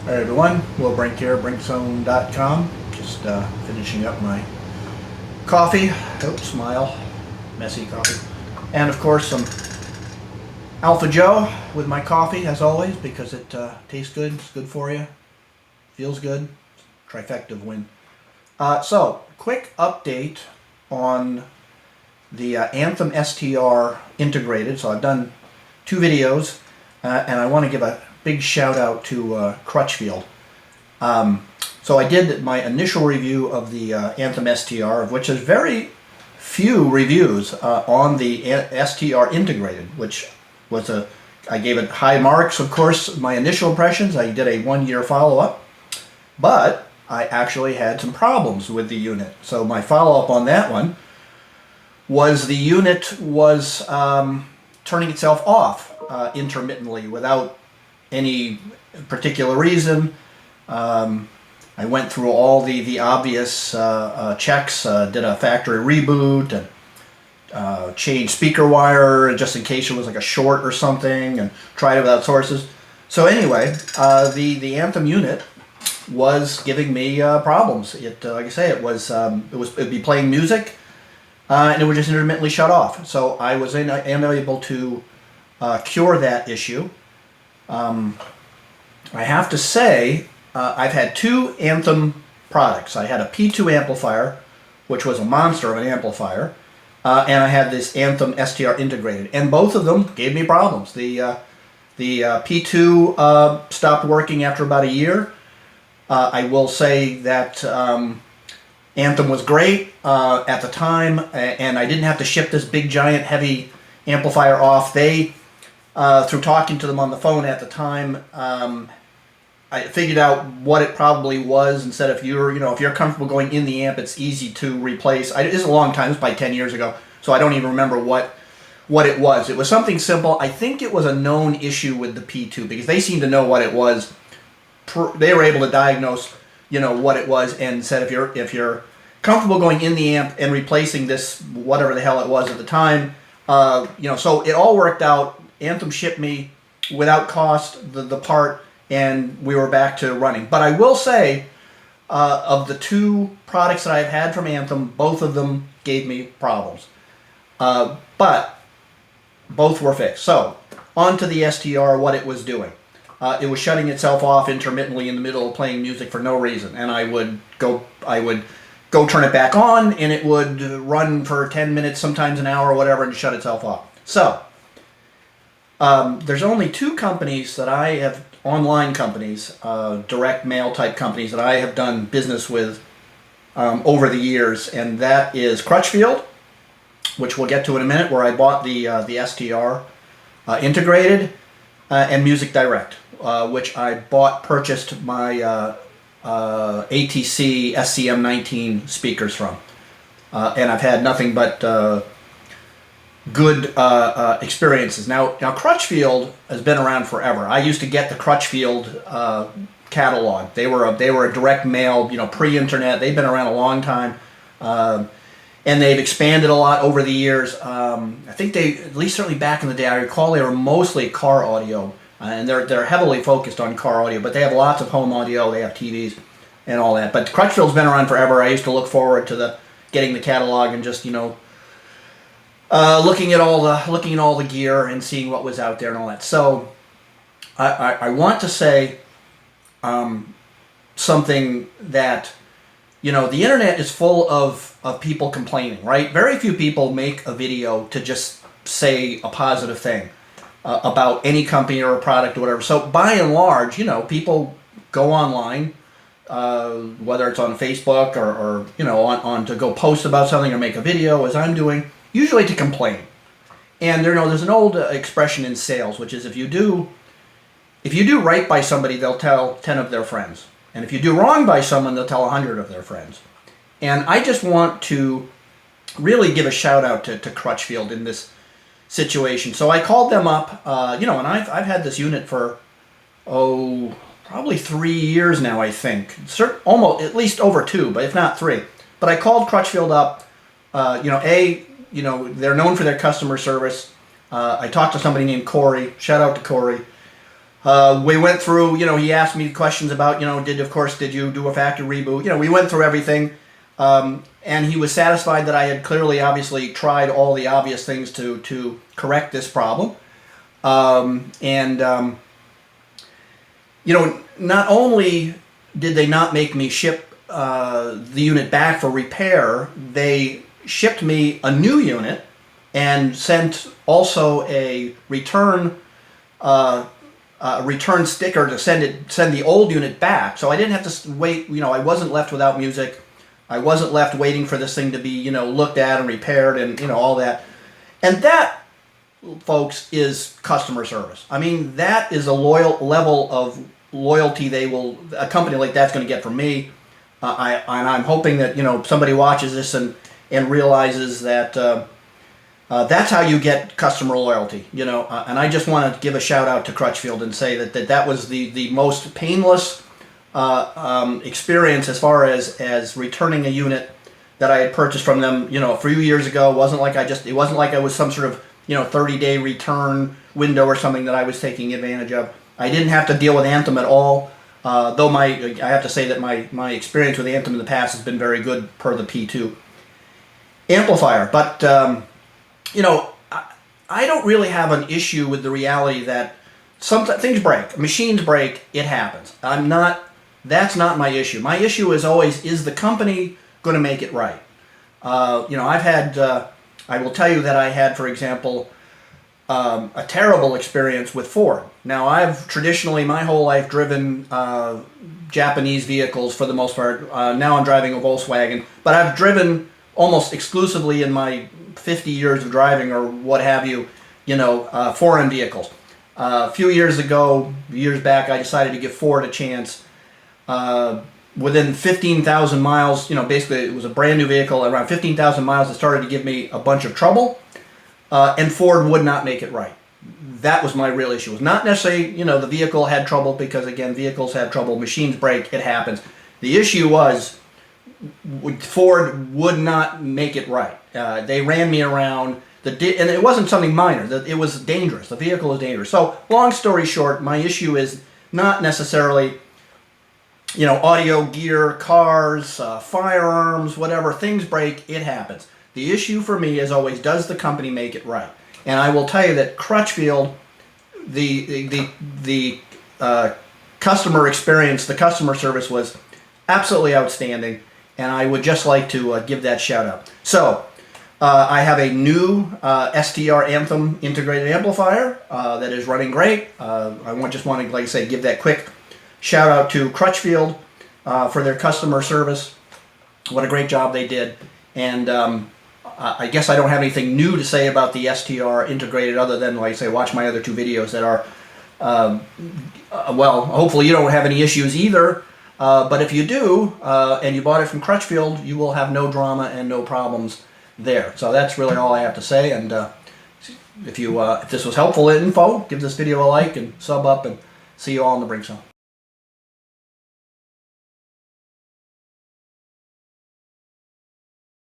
Alright everyone, Will Brink here, brinkzone.com. Just finishing up my coffee. Oh, smile. Messy coffee. And of course some Alpha Joe with my coffee, as always, because it tastes good, it's good for you, feels good. Trifecta win. So, quick update on the Anthem STR Integrated. So I've done 2 videos, and I want to give a big shout out to Crutchfield. So I did my initial review of the Anthem STR, of which there's very few reviews on the STR Integrated, which was I gave it high marks, of course, my initial impressions. I did a 1-year follow-up, but I actually had some problems with the unit. So my follow-up on that one was the unit was turning itself off intermittently without any particular reason. I went through all the obvious checks, did a factory reboot, and changed speaker wire just in case it was like a short or something, and tried it without sources. So anyway, the Anthem unit was giving me problems. It, like I say, it'd be playing music, and it would just intermittently shut off. So I was unable to cure that issue. I have to say, I've had 2 Anthem products. I had a P2 amplifier, which was a monster of an amplifier, and I had this Anthem STR Integrated, and both of them gave me problems. The P2 stopped working after about a year. I will say that Anthem was great at the time, and I didn't have to ship this big, giant, heavy amplifier off. They, through talking to them on the phone at the time, I figured out what it probably was, and said if you're comfortable going in the amp, it's easy to replace. This is a long time. This is probably 10 years ago, so I don't even remember what it was. It was something simple. I think it was a known issue with the P2 because they seemed to know what it was. They were able to diagnose, what it was, and said if you're comfortable going in the amp and replacing this, whatever the hell it was at the time, so it all worked out. Anthem shipped me without cost the part, and we were back to running. But I will say, of the 2 products that I've had from Anthem, both of them gave me problems. But both were fixed. So, on to the STR, what it was doing. It was shutting itself off intermittently in the middle of playing music for no reason, and I would go turn it back on, and it would run for 10 minutes, sometimes an hour or whatever, and shut itself off. So, there's only 2 companies that I have, online companies, direct mail type companies that I have done business with over the years, and that is Crutchfield, which we'll get to in a minute, where I bought the STR Integrated, and Music Direct, which I purchased my ATC SCM19 speakers from, and I've had nothing but good experiences. Now Crutchfield has been around forever. I used to get the Crutchfield catalog. They were a direct mail, pre-internet. They've been around a long time, and they've expanded a lot over the years. I think they, at least certainly back in the day, I recall they were mostly car audio, and they're heavily focused on car audio, but they have lots of home audio. They have TVs and all that. But Crutchfield's been around forever. I used to look forward to getting the catalog and just looking at all the gear and seeing what was out there and all that. So I want to say something that, the internet is full of people complaining, right? Very few people make a video to just say a positive thing about any company or a product or whatever. So by and large, people go online, whether it's on Facebook or on to go post about something or make a video, as I'm doing, usually to complain. And there's an old expression in sales, which is if you do right by somebody, they'll tell 10 of their friends. And if you do wrong by someone, they'll tell 100 of their friends. And I just want to really give a shout out to Crutchfield in this situation. So I called them up, and I've had this unit for, probably 3 years now, I think. Almost, at least over 2, but if not 3. But I called Crutchfield up, they're known for their customer service. I talked to somebody named Corey. Shout out to Corey. We went through, he asked me questions about, did you do a factory reboot? We went through everything. And he was satisfied that I had clearly, obviously, tried all the obvious things to correct this problem. Not only did they not make me ship the unit back for repair, they shipped me a new unit and sent also a return sticker to send the old unit back. So I didn't have to wait. I wasn't left without music. I wasn't left waiting for this thing to be looked at and repaired and all that. And that, folks, is customer service. I mean, that is a level of loyalty a company like that's going to get from me. And I'm hoping that somebody watches this and realizes that that's how you get customer loyalty. And I just want to give a shout out to Crutchfield and say that was the most painless experience as far as returning a unit that I had purchased from them a few years ago. It wasn't like I was some sort of 30-day return window or something that I was taking advantage of. I didn't have to deal with Anthem at all, though I have to say that my experience with Anthem in the past has been very good per the P2 amplifier. But I don't really have an issue with the reality that things break, machines break, it happens. That's not my issue. My issue is always, is the company going to make it right? I've had, I will tell you that I had, for example, a terrible experience with Ford. Now, I've traditionally, my whole life, driven Japanese vehicles for the most part. Now I'm driving a Volkswagen, but I've driven almost exclusively in my 50 years of driving or what have you, foreign vehicles. A few years back, I decided to give Ford a chance. Within 15,000 miles, basically it was a brand new vehicle. Around 15,000 miles, it started to give me a bunch of trouble, and Ford would not make it right. That was my real issue. It was not necessarily, the vehicle had trouble, because again, vehicles have trouble, machines break, it happens. The issue was Ford would not make it right. They ran me around, and it wasn't something minor. It was dangerous. The vehicle is dangerous. So, long story short, my issue is not necessarily audio gear, cars, firearms, whatever. Things break, it happens. The issue for me is always, does the company make it right? And I will tell you that Crutchfield, the customer experience, the customer service was absolutely outstanding, and I would just like to give that shout out. So, I have a new STR Anthem Integrated amplifier that is running great. I just want to, like I say, give that quick shout out to Crutchfield for their customer service. What a great job they did. And I guess I don't have anything new to say about the STR Integrated other than, like I say, watch my other two videos that are, well, hopefully you don't have any issues either. But if you do, and you bought it from Crutchfield, you will have no drama and no problems there. So that's really all I have to say. And if this was helpful info, give this video a like and sub up, and see you all in the Brink Zone.